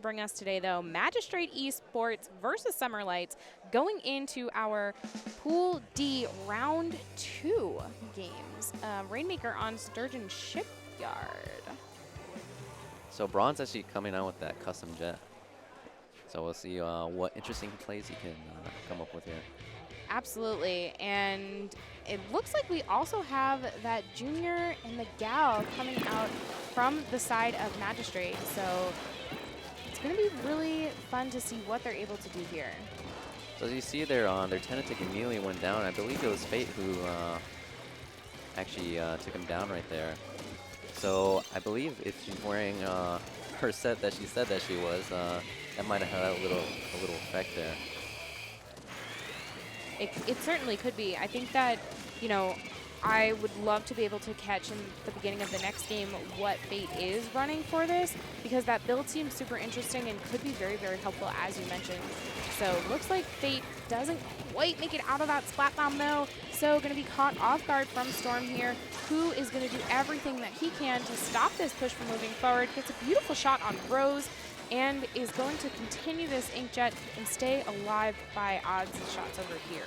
bring us today, though. Magistrate Esports versus Summer Lights going into our Pool D Round 2 games. Rainmaker on Sturgeon Shipyard. So Braun's actually coming out with that custom jet. So we'll see what interesting plays he can come up with here. Absolutely, and it looks like we also have that Junior and the Gal coming out from the side of Magistrate, so it's going to be really fun to see what they're able to do here. So as you see there, their Tenetic immediately went down. I believe it was Fate who actually took him down right there. So I believe if she's wearing her set that she said that she was, that might have had a little effect there. It certainly could be. I think that, you know, I would love to be able to catch in the beginning of the next game what Fate is running for this, because that build seems super interesting and could be very, very helpful, as you mentioned. So looks like Fate doesn't quite make it out of that Splat Bomb, though. So going to be caught off guard from Storm here, who is going to do everything that he can to stop this push from moving forward. Gets a beautiful shot on Rose, and is going to continue this Inkjet and stay alive by odds and shots over here.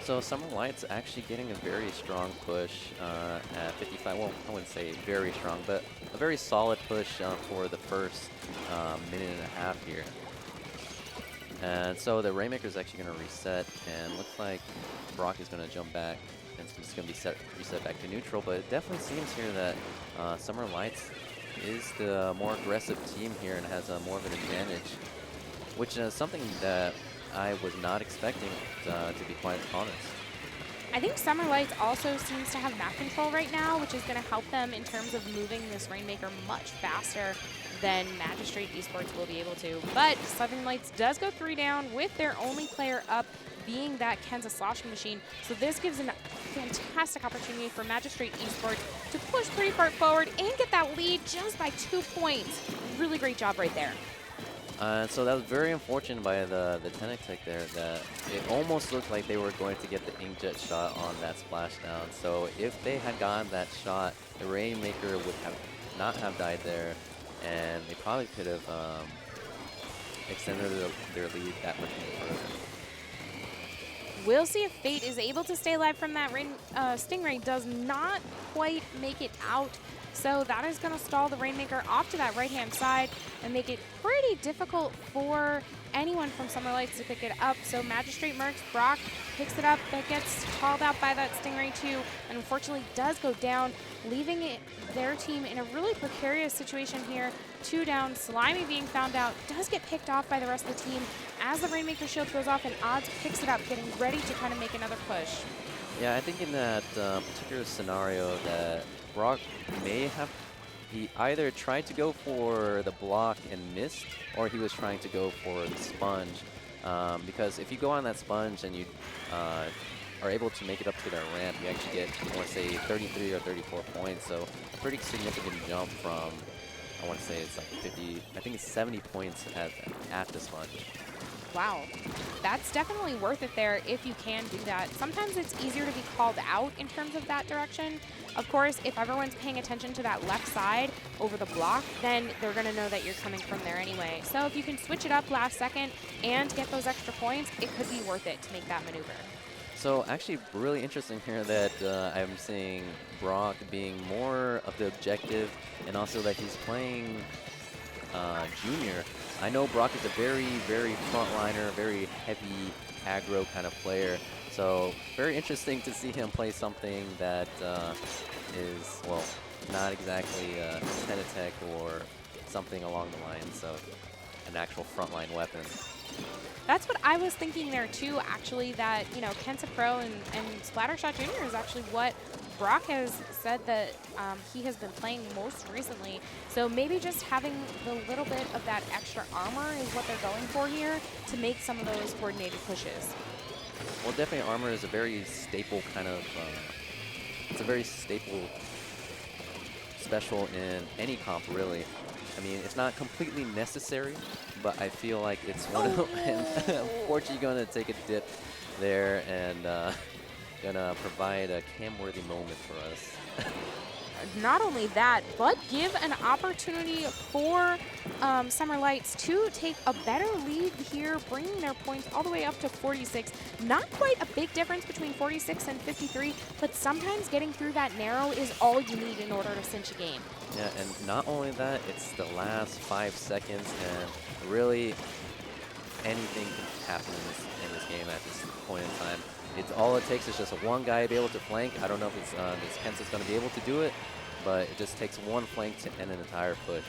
So Summer Light's actually getting a very strong push at 55. Well, I wouldn't say very strong, but a very solid push for the first minute and a half here. And so the Rainmaker is actually going to reset, and looks like Brock is going to jump back, and it's going to be reset back to neutral. But it definitely seems here that Summer Lights is the more aggressive team here and has more of an advantage, which is something that I was not expecting, to be quite honest. I think Summer Lights also seems to have map control right now, which is going to help them in terms of moving this Rainmaker much faster than Magistrate Esports will be able to. But Southern Lights does go 3 down with their only player up being that Kenza Sloshing Machine. So this gives a fantastic opportunity for Magistrate Esports to push pretty far forward and get that lead just by 2 points. Really great job right there. So that was very unfortunate by the Tenetic there, that it almost looked like they were going to get the Inkjet shot on that splashdown. So if they had gotten that shot, the Rainmaker would have not have died there, and they probably could have extended their lead that much more further. We'll see if Fate is able to stay alive from that Stingray. Does not quite make it out. So that is going to stall the Rainmaker off to that right-hand side and make it pretty difficult for anyone from Summer Lights to pick it up. So Magistrate Mercs, Brock picks it up, but gets called out by that Stingray too, and unfortunately does go down, leaving their team in a really precarious situation here. 2 down, Slimy being found out, does get picked off by the rest of the team as the Rainmaker shield goes off, and Odds picks it up, getting ready to kind of make another push. Yeah, I think in that particular scenario that Brock may have, he either tried to go for the block and missed, or he was trying to go for the sponge. Because if you go on that sponge and you are able to make it up to that ramp, you actually get, I want to say, 33 or 34 points. So a pretty significant jump from, I want to say it's like 50, I think it's 70 points at the sponge. Wow, that's definitely worth it there if you can do that. Sometimes it's easier to be called out in terms of that direction. Of course, if everyone's paying attention to that left side over the block, then they're going to know that you're coming from there anyway. So if you can switch it up last second and get those extra points, it could be worth it to make that maneuver. So actually really interesting here that I'm seeing Brock being more of the objective, and also that he's playing Junior. I know Brock is a very, very frontliner, very heavy aggro kind of player. So very interesting to see him play something that is, well, not exactly Tenatech or something along the lines of an actual frontline weapon. That's what I was thinking there too, actually, that, you know, Kensa Pro and Splattershot Jr. is actually what Brock has said that he has been playing most recently. So maybe just having the little bit of that extra armor is what they're going for here to make some of those coordinated pushes. Well, definitely armor is a very staple kind of, it's a very staple special in any comp, really. I mean, it's not completely necessary, but I feel like it's one of them. And unfortunately, going to take a dip there and going to provide a cam-worthy moment for us. not only that, but give an opportunity for Summer Lights to take a better lead here, bringing their points all the way up to 46. Not quite a big difference between 46 and 53, but sometimes getting through that narrow is all you need in order to cinch a game. Yeah, and not only that, it's the last 5 seconds, and really anything can happen in this game at this point in time. It's all it takes is just one guy to be able to flank. I don't know if it's this Kenta's going to be able to do it, but it just takes one flank to end an entire push.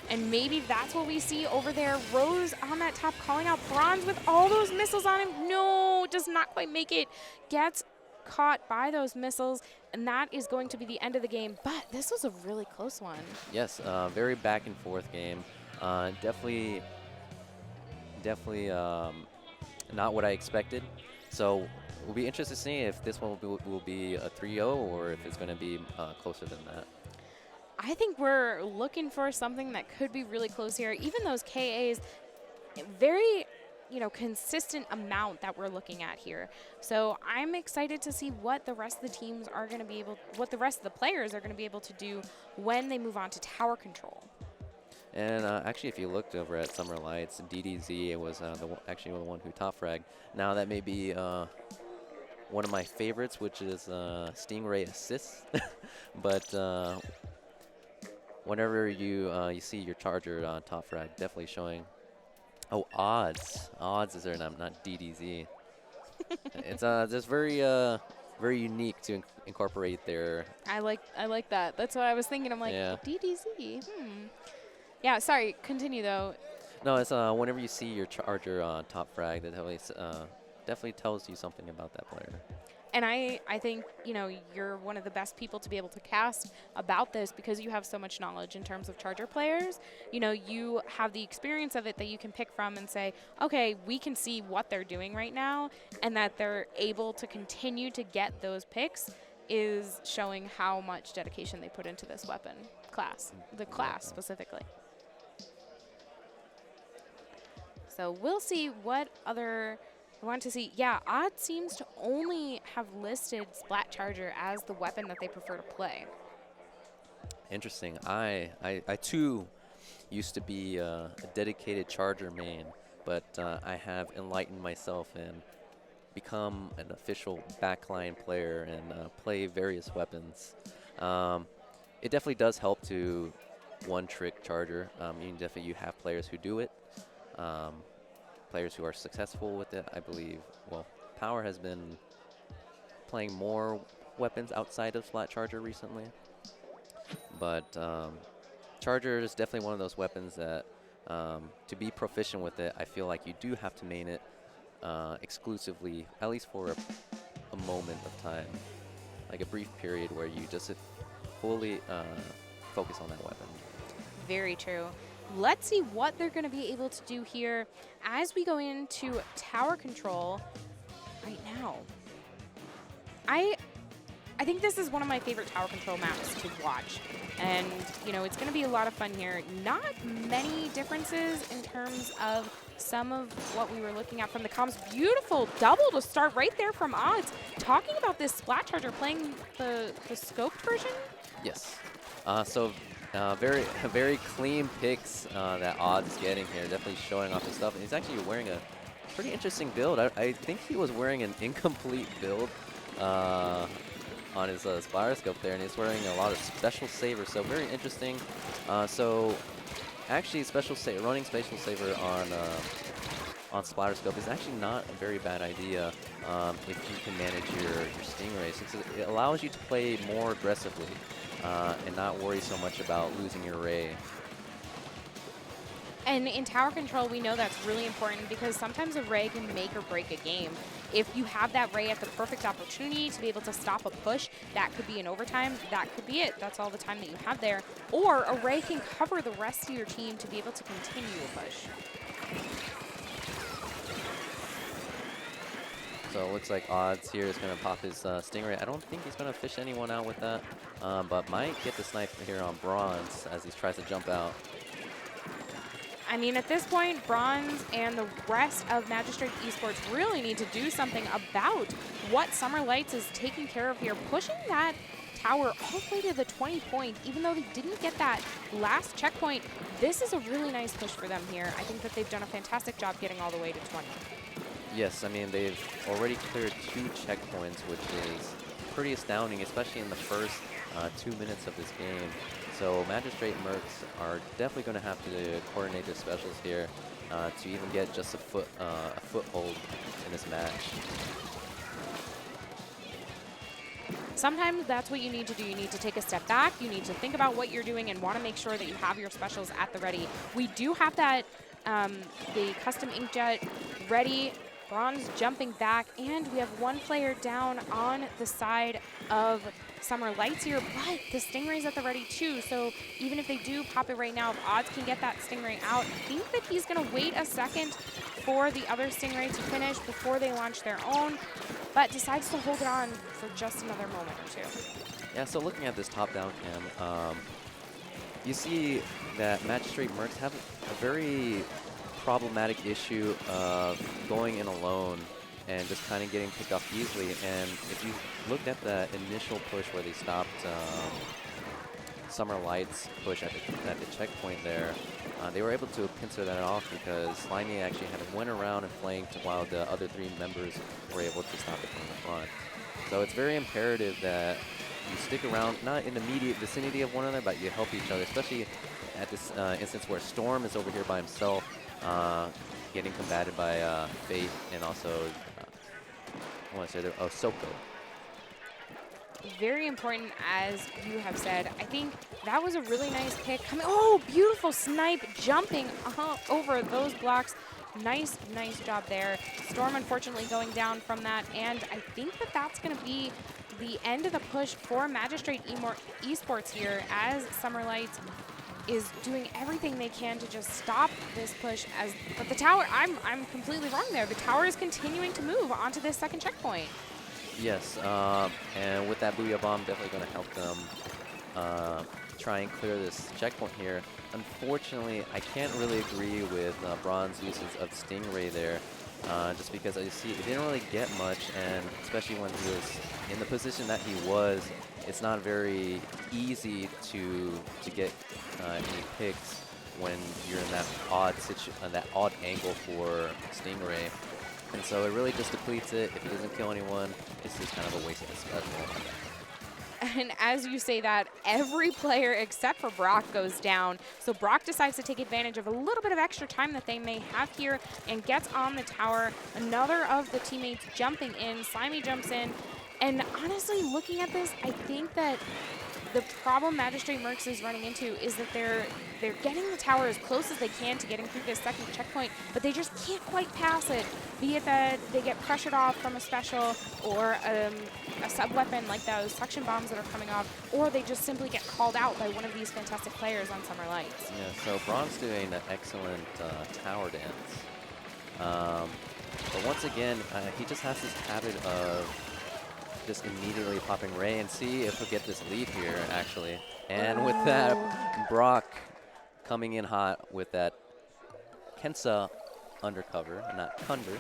And maybe that's what we see over there. Rose on that top calling out Bronze with all those missiles on him. No, does not quite make it. Gets caught by those missiles, and that is going to be the end of the game. But this was a really close one. Yes, very back and forth game. Definitely not what I expected. So we'll be interested to see if this one will be a 3-0 or if it's going to be closer than that. I think we're looking for something that could be really close here. Even those KAs, very, consistent amount that we're looking at here. So I'm excited to see what the rest of the teams are going to be what the rest of the players are going to be able to do when they move on to tower control. And actually, if you looked over at Summer Lights, DDZ was actually the one who top fragged. Now that may be one of my favorites, which is Stingray assists. But whenever you see your Charger on top frag, definitely showing. Oh, odds is their name, not DDZ. It's just very unique to incorporate their. I like that. That's what I was thinking. I'm like, yeah. DDZ. Yeah, sorry, continue though. No, it's whenever you see your Charger on top frag, that definitely tells you something about that player. And I think, you're one of the best people to be able to cast about this because you have so much knowledge in terms of Charger players. You have the experience of it that you can pick from and say, okay, we can see what they're doing right now, and that they're able to continue to get those picks is showing how much dedication they put into this weapon class, the class specifically. So we'll see what other I want to see. Yeah, Odd seems to only have listed Splat Charger as the weapon that they prefer to play. Interesting. I too used to be a dedicated Charger main, but I have enlightened myself and become an official backline player and play various weapons. It definitely does help to one-trick Charger. You have players who do it. Players who are successful with it, I believe. Well, Power has been playing more weapons outside of Splat Charger recently. But Charger is definitely one of those weapons that, to be proficient with it, I feel like you do have to main it exclusively, at least for a moment of time. Like a brief period where you just fully focus on that weapon. Very true. Let's see what they're going to be able to do here as we go into tower control right now. I think this is one of my favorite tower control maps to watch. And, it's going to be a lot of fun here. Not many differences in terms of some of what we were looking at from the comms. Beautiful double to start right there from Odds. Talking about this Splat Charger playing the scoped version? Yes. Very clean picks that Odds is getting here. Definitely showing off his stuff. And he's actually wearing a pretty interesting build. I think he was wearing an incomplete build on his Splatter Scope there, and he's wearing a lot of Special Saver. So very interesting. So actually, running Special Saver on Splatter Scope is actually not a very bad idea if you can manage your Stingrays, because it allows you to play more aggressively. And not worry so much about losing your Ray. And in tower control, we know that's really important because sometimes a Ray can make or break a game. If you have that Ray at the perfect opportunity to be able to stop a push, that could be an overtime, that could be it. That's all the time that you have there. Or a Ray can cover the rest of your team to be able to continue a push. So it looks like Odds here is going to pop his Stingray. I don't think he's going to fish anyone out with that, but might get the snipe here on Bronze as he tries to jump out. I mean, at this point, Bronze and the rest of Magistrate Esports really need to do something about what Summer Lights is taking care of here, pushing that tower all the way to the 20 point. Even though they didn't get that last checkpoint, this is a really nice push for them here. I think that they've done a fantastic job getting all the way to 20. Yes, I mean, they've already cleared 2 checkpoints, which is pretty astounding, especially in the first 2 minutes of this game. So Magistrate Mercs are definitely going to have to coordinate their specials here to even get just a foothold in this match. Sometimes that's what you need to do. You need to take a step back. You need to think about what you're doing and want to make sure that you have your specials at the ready. We do have that, the custom inkjet ready. Bronze jumping back, and we have one player down on the side of Summer Lights here, but the Stingray's at the ready too, so even if they do pop it right now, if Odds can get that Stingray out, I think that he's going to wait a second for the other Stingray to finish before they launch their own, but decides to hold it on for just another moment or two. Yeah, so looking at this top-down cam, you see that Magistrate Mercs have a very problematic issue of going in alone and just kind of getting picked off easily. And if you looked at that initial push where they stopped Summer Lights push at the checkpoint there, they were able to pincer that off because Slimy actually had went around and flanked while the other 3 members were able to stop it from the front. So it's very imperative that you stick around, not in the immediate vicinity of one another, but you help each other, especially at this instance where Storm is over here by himself, getting combated by Faith and also, I want to say, Soko. Very important, as you have said. I think that was a really nice pick. Oh, beautiful snipe jumping over those blocks. Nice job there. Storm unfortunately going down from that, and I think that that's going to be the end of the push for Magistrate Esports here, as Summer Lights is doing everything they can to just stop this push. But the tower, I'm completely wrong there. The tower is continuing to move onto this second checkpoint. Yes, and with that Booyah Bomb, definitely going to help them try and clear this checkpoint here. Unfortunately, I can't really agree with Bron's uses of Stingray there, just because I see it didn't really get much, and especially when he was in the position that he was, it's not very easy to get any picks when you're in that odd angle for Stingray. And so it really just depletes it. If it doesn't kill anyone, it's just kind of a waste of a special. And as you say that, every player except for Brock goes down. So Brock decides to take advantage of a little bit of extra time that they may have here and gets on the tower. Another of the teammates jumping in. Slimy jumps in. And honestly, looking at this, I think that the problem Magistrate Mercs is running into is that they're getting the tower as close as they can to getting through this second checkpoint, but they just can't quite pass it, be it that they get pressured off from a special or a sub-weapon like those suction bombs that are coming off, or they just simply get called out by one of these fantastic players on Summer Lights. Yeah, so Bron's doing an excellent tower dance. But once again, he just has this habit of just immediately popping Ray, and see if he'll get this lead here, actually. And with that, Brock coming in hot with that Kensa undercover, not Kunder.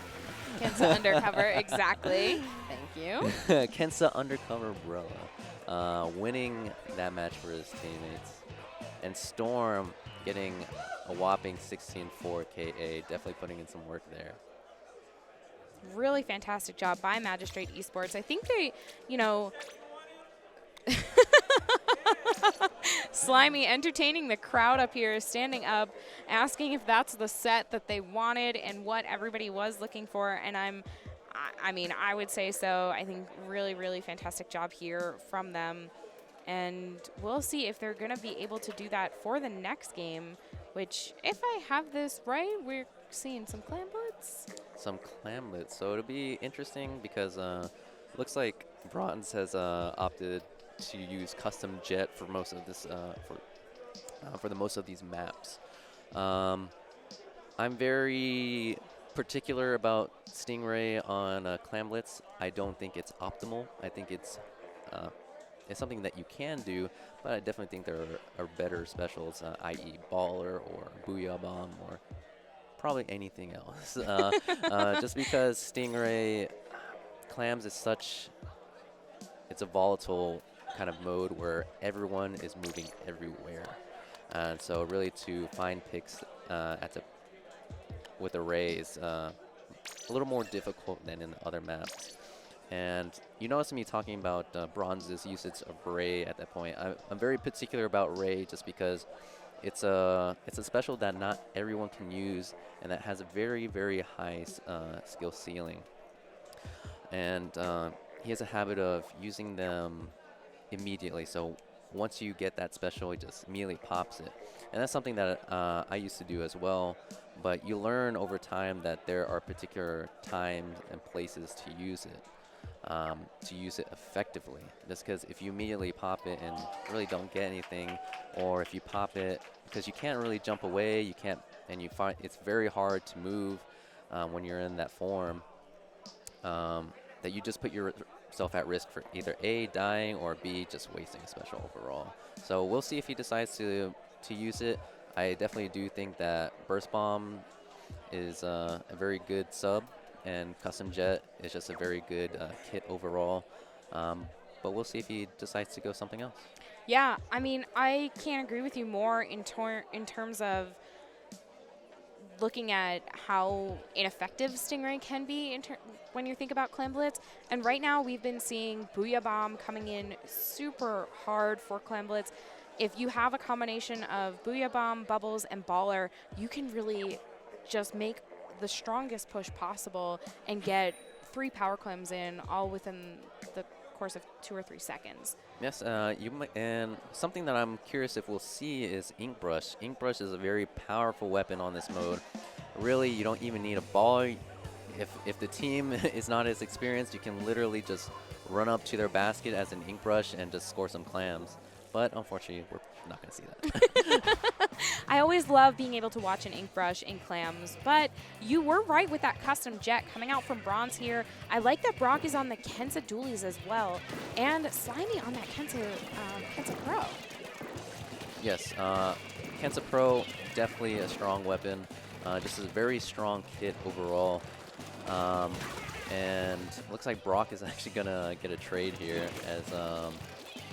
Kensa undercover, exactly. Thank you. Kensa undercover umbrella, winning that match for his teammates. And Storm getting a whopping 16-4 KA, definitely putting in some work there. Really fantastic job by Magistrate Esports. I think they, you know, Slimy entertaining the crowd up here, standing up, asking if that's the set that they wanted and what everybody was looking for. And I mean, I would say so. I think really fantastic job here from them. And we'll see if they're going to be able to do that for the next game, which, if I have this right, we're seeing some clamblets. Some clamblets. So it'll be interesting because looks like Bronze has opted to use custom jet for most of this for the most of these maps. I'm very particular about Stingray on clamblets. I don't think it's optimal. I think it's something that you can do, but I definitely think there are better specials, i.e. Baller or Booyah Bomb or probably anything else. Just because Stingray, clams is it's a volatile kind of mode where everyone is moving everywhere. And so really to find picks with Array is a little more difficult than in the other maps. And you notice me talking about Bronze's usage of Ray at that point. I'm very particular about Ray just because it's a special that not everyone can use and that has a very, very high skill ceiling. And he has a habit of using them immediately. So once you get that special, he just immediately pops it. And that's something that I used to do as well. But you learn over time that there are particular times and places to use it. Effectively. Just because if you immediately pop it and really don't get anything, or if you pop it because you can't really jump away, you can't, and you find it's very hard to move when you're in that form, that you just put yourself at risk for either A, dying, or B, just wasting a special overall. So we'll see if he decides to use it. I definitely do think that Burst Bomb is a very good sub, and Custom Jet is just a very good kit overall. But we'll see if he decides to go something else. Yeah, I mean, I can't agree with you more in terms of looking at how ineffective Stingray can be when you think about Clam Blitz. And right now we've been seeing Booyah Bomb coming in super hard for Clam Blitz. If you have a combination of Booyah Bomb, Bubbles, and Baller, you can really just make the strongest push possible and get 3 power clams in all within the course of 2 or 3 seconds. Yes, and something that I'm curious if we'll see is Ink Brush. Ink Brush is a very powerful weapon on this mode. Really, you don't even need a ball. If the team is not as experienced, you can literally just run up to their basket as an Ink Brush and just score some clams. But unfortunately, we're not going to see that. I always love being able to watch an Ink Brush in clams, but you were right with that Custom Jet coming out from Bronze here. I like that Brock is on the Kensa Dualies as well, and Slimy on that Kensa Pro. Yes, Kensa Pro, definitely a strong weapon. Just a very strong kit overall. And looks like Brock is actually going to get a trade here as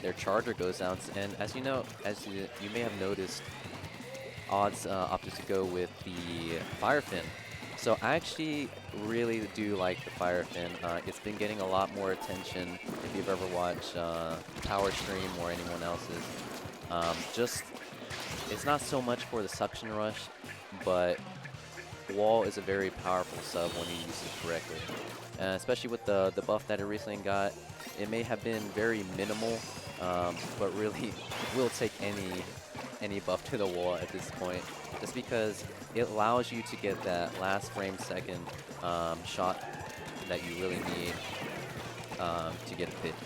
their charger goes down. And as you know, you may have noticed, Odds opted to go with the Fire Fin. So I actually really do like the Fire Fin. It's been getting a lot more attention if you've ever watched Power Stream or anyone else's. It's not so much for the suction rush, but Wall is a very powerful sub when you use it correctly. Especially with the buff that it recently got, it may have been very minimal, but really will take any buff to the wall at this point, just because it allows you to get that last frame second shot that you really need to get hits.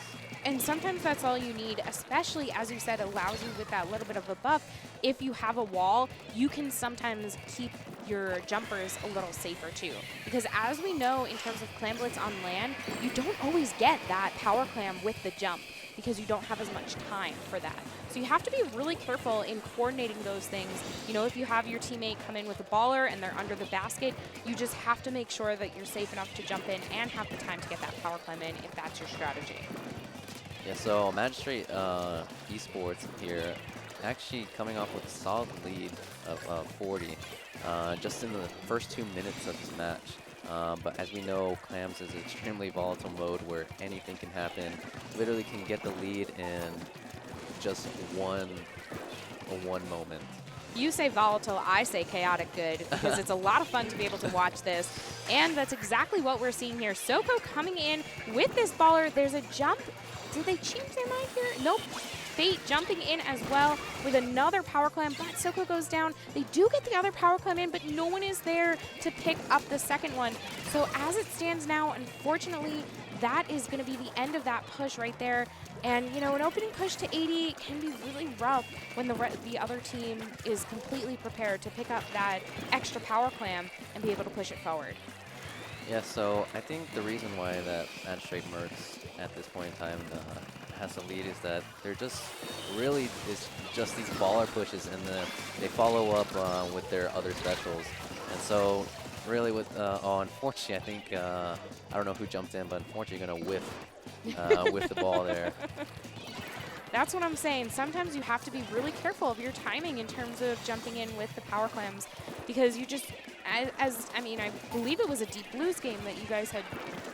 And sometimes that's all you need, especially, as you said, allows you with that little bit of a buff. If you have a wall, you can sometimes keep your jumpers a little safer too. Because as we know, in terms of Clam Blitz on land, you don't always get that power clam with the jump because you don't have as much time for that. So you have to be really careful in coordinating those things. You know, if you have your teammate come in with a baller and they're under the basket, you just have to make sure that you're safe enough to jump in and have the time to get that power clam in if that's your strategy. Yeah, so Magistrate Esports here actually coming off with a solid lead of 40 just in the first 2 minutes of this match. But as we know, Clams is an extremely volatile mode where anything can happen. Literally can get the lead in just one moment. You say volatile, I say chaotic good, because it's a lot of fun to be able to watch this. And that's exactly what we're seeing here. Soko coming in with this baller. There's a jump. Did they change their mind here? Nope. Fate jumping in as well with another power clam, but Soko goes down. They do get the other power clam in, but no one is there to pick up the second one. So as it stands now, unfortunately, that is going to be the end of that push right there. And, you know, an opening push to 80 can be really rough when the other team is completely prepared to pick up that extra power clam and be able to push it forward. Yeah, so I think the reason why that Magistrate Mercs at this point in time has the lead is that they're just really just these baller pushes, and they follow up with their other specials. And so really with, unfortunately, I think, I don't know who jumped in, but unfortunately you're going to whiff the ball there. That's what I'm saying. Sometimes you have to be really careful of your timing in terms of jumping in with the power clams, because you just, I mean, I believe it was a Deep Blues game that you guys had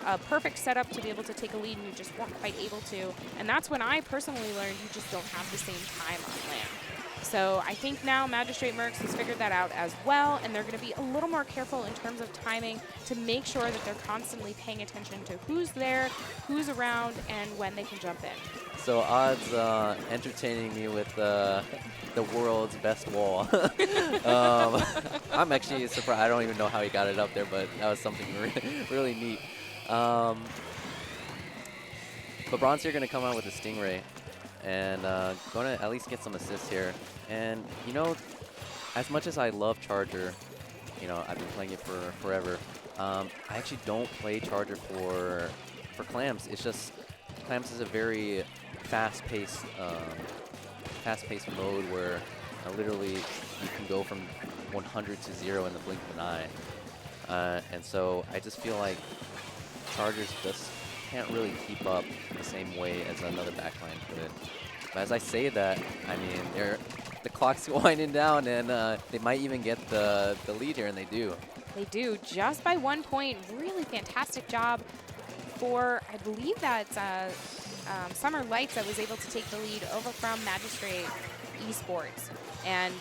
a perfect setup to be able to take a lead and you just weren't quite able to. And that's when I personally learned you just don't have the same time on land. So I think now Magistrate Mercs has figured that out as well, and they're going to be a little more careful in terms of timing to make sure that they're constantly paying attention to who's there, who's around, and when they can jump in. So Odd's entertaining me with the world's best wall. I'm actually surprised. I don't even know how he got it up there, but that was something really neat. But Bronze here going to come out with a Stingray and going to at least get some assists here. And, you know, as much as I love Charger, you know, I've been playing it for forever, I actually don't play Charger for Clams. It's just Clams is a very fast-paced mode where literally you can go from 100 to 0 in the blink of an eye. And so I just feel like Chargers just can't really keep up the same way as another backline could. But as I say that, I mean, the clock's winding down, and they might even get the lead here, and they do. They do, just by 1 point. Really fantastic job for, I believe that's Summer Lights that was able to take the lead over from Magistrate Esports. And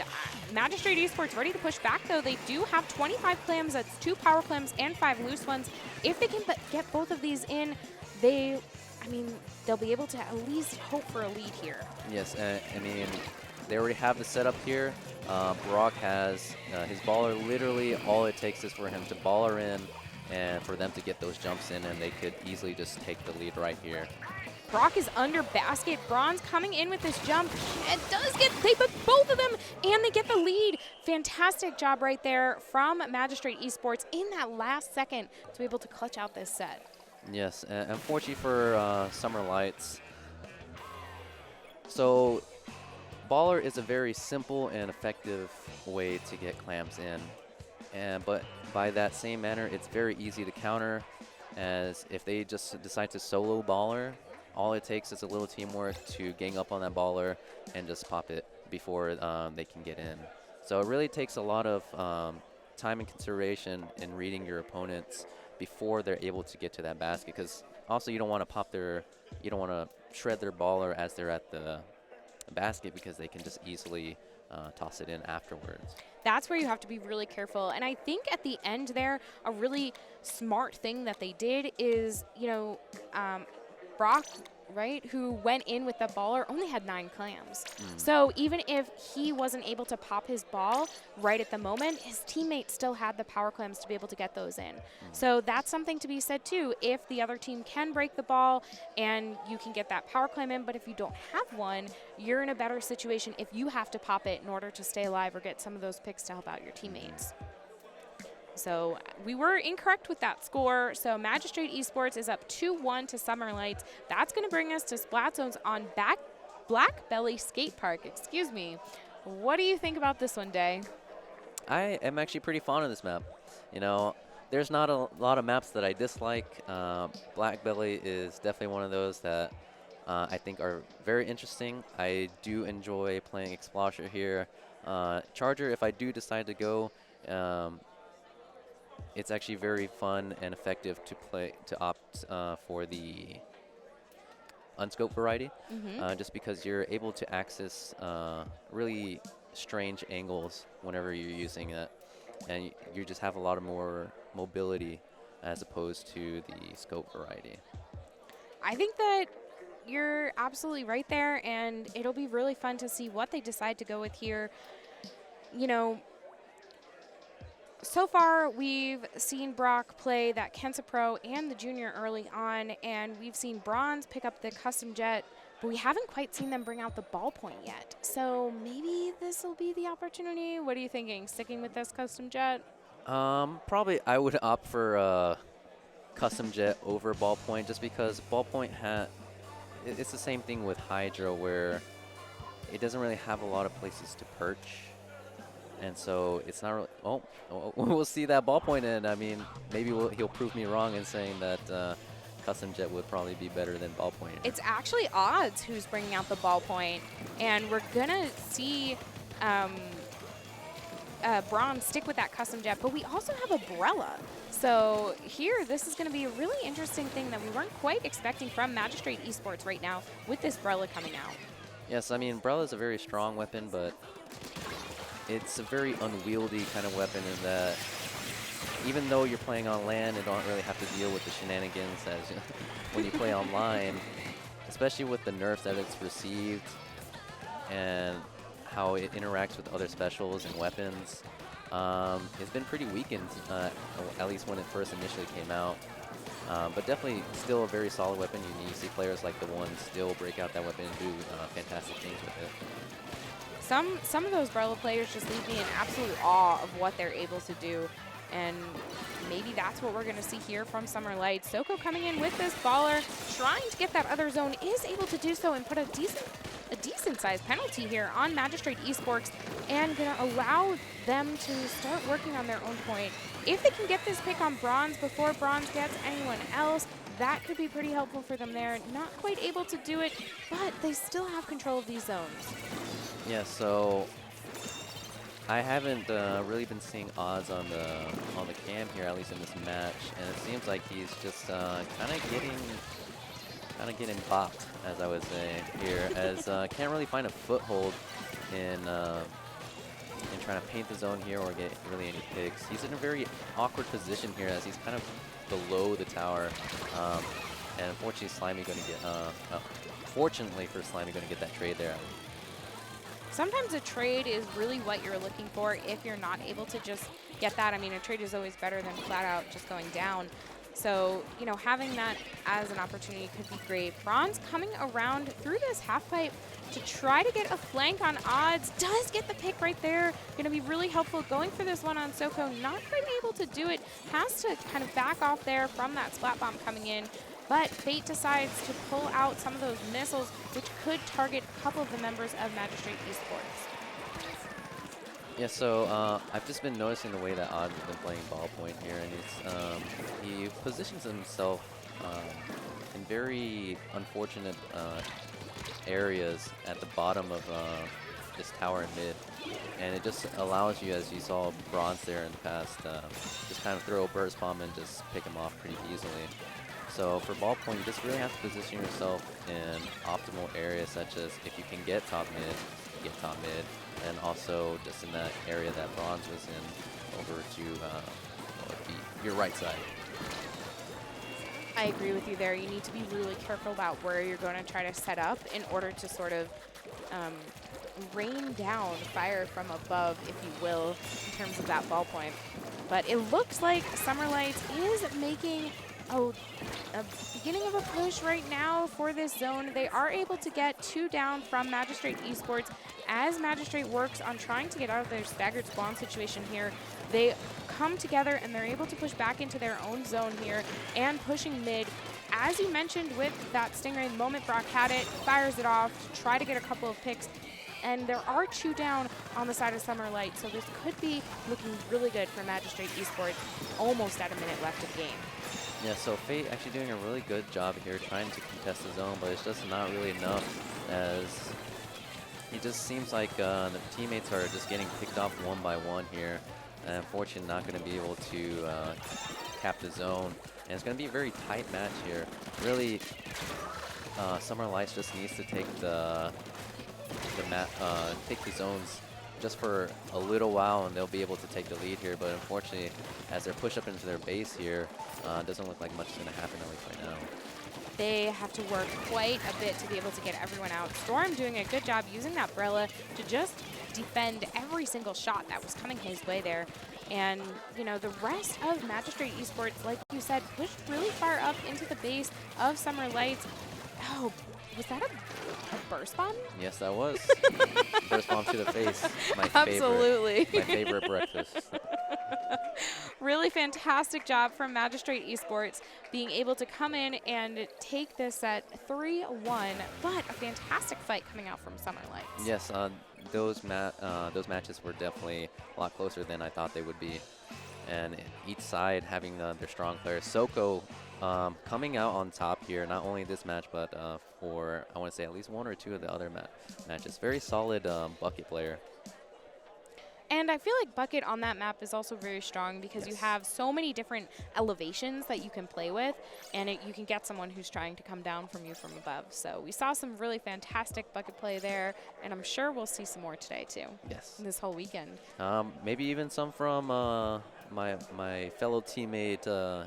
Magistrate Esports ready to push back, though. They do have 25 clams. That's 2 power clams and 5 loose ones. If they can get both of these in, I mean, they'll be able to at least hope for a lead here. Yes, I mean, they already have the setup here. Brock has his baller. Literally, all it takes is for him to baller in and for them to get those jumps in, and they could easily just take the lead right here. Brock is under basket. Bronze coming in with this jump. It does they put both of them, and they get the lead. Fantastic job right there from Magistrate Esports in that last second to be able to clutch out this set. Yes, unfortunately for Summer Lights. So Baller is a very simple and effective way to get clams in. But by that same manner, it's very easy to counter, as if they just decide to solo Baller, all it takes is a little teamwork to gang up on that Baller and just pop it before they can get in. So it really takes a lot of time and consideration in reading your opponents before they're able to get to that basket, because also you don't want to shred their Baller as they're at the basket, because they can just easily toss it in afterwards. That's where you have to be really careful. And I think at the end there, a really smart thing that they did is, you know, Brock, right, who went in with the Baller, only had 9 clams. So even if he wasn't able to pop his ball right at the moment, his teammates still had the power clams to be able to get those in. So that's something to be said too. If the other team can break the ball and you can get that power clam in, but if you don't have one, you're in a better situation if you have to pop it in order to stay alive or get some of those picks to help out your teammates. So we were incorrect with that score. So Magistrate Esports is up 2-1 to Summer Lights. That's going to bring us to Splat Zones on Black Belly Skate Park. Excuse me. What do you think about this one, Day? I am actually pretty fond of this map. You know, there's not a lot of maps that I dislike. Black Belly is definitely one of those that I think are very interesting. I do enjoy playing Explosher here. Charger, if I do decide to go, it's actually very fun and effective to opt for the unscope variety, just because you're able to access really strange angles whenever you're using it, and you just have a lot of more mobility as opposed to the scope variety. I think that you're absolutely right there, and it'll be really fun to see what they decide to go with here. You know, so far, we've seen Brock play that Kensa Pro and the Junior early on, and we've seen Bronze pick up the Custom Jet, but we haven't quite seen them bring out the ballpoint yet. So maybe this will be the opportunity. What are you thinking? Sticking with this Custom Jet? Probably I would opt for Custom Jet over ballpoint, just because ballpoint it's the same thing with Hydra, where it doesn't really have a lot of places to perch. And so it's not really, we'll see that ballpoint, and I mean, maybe he'll prove me wrong in saying that custom jet would probably be better than ballpoint. It's actually Odds who's bringing out the ballpoint, and we're gonna see Bronze stick with that custom jet, but we also have Umbrella. So here, this is going to be a really interesting thing that we weren't quite expecting from Magistrate Esports right now with this Umbrella coming out. Yes, I mean, Umbrella is a very strong weapon, but it's a very unwieldy kind of weapon in that even though you're playing on LAN, you don't really have to deal with the shenanigans as when you play online, especially with the nerfs that it's received and how it interacts with other specials and weapons. It's been pretty weakened, at least when it first initially came out. But definitely still a very solid weapon. You see players like the one still break out that weapon and do fantastic things with it. Some of those Umbrella players just leave me in absolute awe of what they're able to do. And maybe that's what we're going to see here from Summer Lights. Soko coming in with this baller, trying to get that other zone, is able to do so and put a decent sized penalty here on Magistrate Esports, and going to allow them to start working on their own point. If they can get this pick on Bronze before Bronze gets anyone else, that could be pretty helpful for them there. Not quite able to do it, but they still have control of these zones. Yeah, so I haven't really been seeing Odds on the cam here, at least in this match, and it seems like he's just kind of getting bopped, as I would say here, as can't really find a foothold in trying to paint the zone here or get really any picks. He's in a very awkward position here as he's kind of below the tower, and unfortunately Slimy going to get fortunately for Slimy going to get that trade there. Sometimes a trade is really what you're looking for if you're not able to just get that. I mean, a trade is always better than flat out just going down. So, you know, having that as an opportunity could be great. Bronze coming around through this half pipe to try to get a flank on Odds. Does get the pick right there. Going to be really helpful going for this one on Soko. Not quite able to do it. Has to kind of back off there from that splat bomb coming in. But Fate decides to pull out some of those missiles, which could target a couple of the members of Magistrate Esports. Yeah, so I've just been noticing the way that Odds has been playing ballpoint here, and he positions himself in very unfortunate areas at the bottom of this tower and mid, and it just allows you, as you saw Bronze there in the past, just kind of throw a burst bomb and just pick him off pretty easily. So for ballpoint, you just really have to position yourself in optimal areas, such as if you can get top mid, get top mid, and also just in that area that Bronze was in over to your right side. I agree with you there. You need to be really careful about where you're going to try to set up in order to sort of rain down fire from above, if you will, in terms of that ballpoint. But it looks like Summer Lights is making a beginning of a push right now for this zone. They are able to get 2 down from Magistrate Esports as Magistrate works on trying to get out of their staggered spawn situation here. They come together and they're able to push back into their own zone here and pushing mid. As you mentioned with that Stingray, the moment Brock had it, fires it off to try to get a couple of picks. And there are 2 down on the side of Summer Light, so this could be looking really good for Magistrate Esports, almost at a minute left of game. Yeah, so Fate actually doing a really good job here trying to contest the zone, but it's just not really enough, as it just seems like the teammates are just getting picked off one by one here, and unfortunately not going to be able to cap the zone. And it's going to be a very tight match here. Really, Summer Lights just needs to take take the zones just for a little while, and they'll be able to take the lead here. But unfortunately, as they're pushed up into their base here, it doesn't look like much is going to happen, at least right now. They have to work quite a bit to be able to get everyone out. Storm doing a good job using that Brella to just defend every single shot that was coming his way there. And, you know, the rest of Magistrate Esports, like you said, pushed really far up into the base of Summer Lights. Oh, was that a burst bomb? Yes, that was. Burst bomb to the face. My Absolutely. Favorite, my favorite breakfast. Really fantastic job from Magistrate Esports being able to come in and take this at 3-1, but a fantastic fight coming out from Summer Lights. Yes, those matches were definitely a lot closer than I thought they would be. And each side having their strong players. Soko coming out on top here, not only this match, but for, I want to say, at least one or two of the other matches. Very solid bucket player. And I feel like Bucket on that map is also very strong because you Yes. have so many different elevations that you can play with, and you can get someone who's trying to come down from you from above. So we saw some really fantastic Bucket play there, and I'm sure we'll see some more today too. Yes. This whole weekend. Maybe even some from my fellow teammate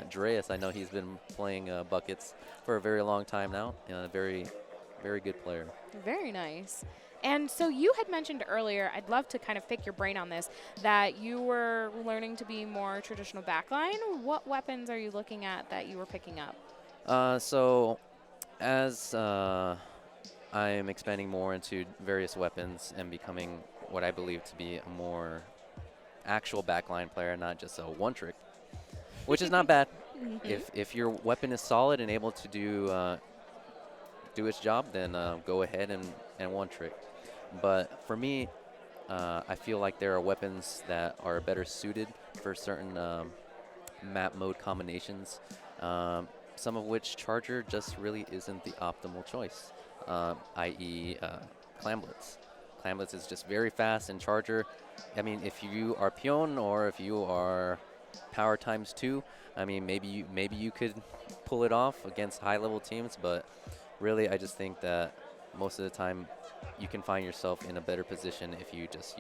Dreas. I know he's been playing buckets for a very long time now. Very, very good player. Very nice. And so you had mentioned earlier, I'd love to kind of pick your brain on this, that you were learning to be more traditional backline. What weapons are you looking at that you were picking up? So as I'm expanding more into various weapons and becoming what I believe to be a more actual backline player, not just a one trick, which is not bad. If your weapon is solid and able to do its job, then go ahead and one trick. But for me, I feel like there are weapons that are better suited for certain map mode combinations, some of which Charger just really isn't the optimal choice, i.e. Clamblitz. Clamblitz is just very fast, and Charger, I mean, if you are Pion or if you are power times 2, I mean, maybe you could pull it off against high-level teams, but really, I just think that most of the time you can find yourself in a better position if you just